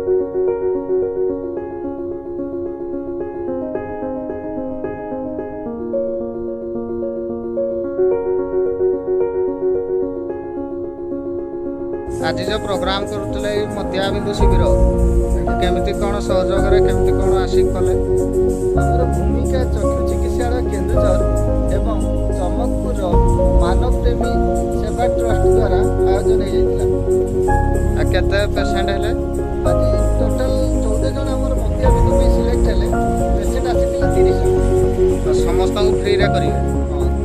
आज जो प्रोग्राम करुले मध्याबिंदु शिविर केमिति कौन सहयोग केमिति कौन आसिक कले आमर भूमिका चक्षु चिकित्सालय केन्दुझर एवं चमकपुर मानव प्रेमी सेवा ट्रस्ट द्वारा आयोजन हो केते पेसेंट हेले आज टोटाल 14 जन आमर मध्याबिंदु में सिलेक्ट हेले पेसेंट आसीथिले 30 जन समस्त फ्री रे करिवे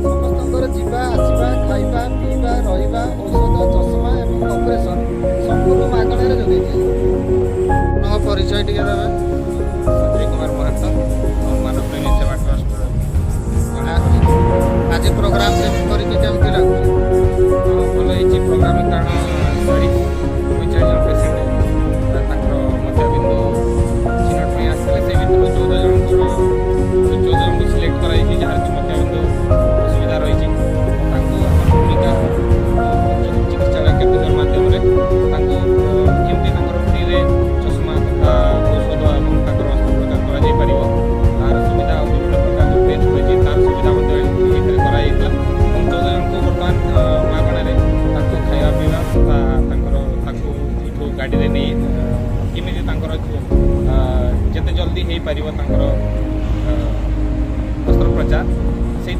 समस्त जीवा आसवा खाइबा पीवा रहिबा औषध चश्मा एवं ऑपरेशन संपूर्ण मागणार जोगेइथिले परिचय टिके देबे संजय कुमार महांत मानव प्रेमी सेवा ट्रस्ट आज प्रोग्राम केमती लगुच भल हो प्रोग्राम कारण 45 जन पेसेंट मध्याबिंदु चिन्हट में आसते से भर 14 जन को सिलेक्ट कराई जहाँ कि मध्याबिंदु असुविधा रही भूमिका चिकित्सालय केन्दुझर माध्यम केमती फ्री रे चश्मा तथा औषध और अस्त्रोपचार कर तार सुविधा विभिन्न प्रकार जो टेस्ट रही तार सुविधा कराई 14 जन को बर्तमान मागणारे खाଇବା ପିଇବା तथा गाड़ी में नहीं केमी जिते जल्दी हो पार अस्त्रोपचार से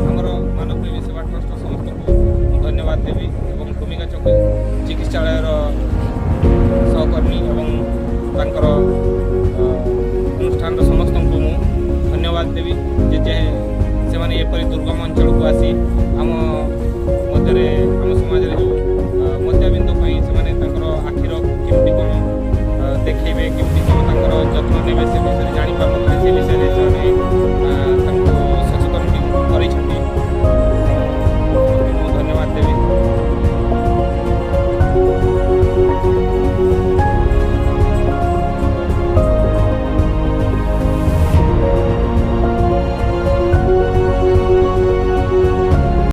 आमर मानव प्रेमी सेवा ट्रस्ट समस्त को धन्यवाद देवी और भूमिका चिकित्सालय सहकर्मी और अनुष्ठान समस्त को धन्यवाद देवी जे से एपरी दुर्गम अंचल को आसी आम मध्य आम समाज जो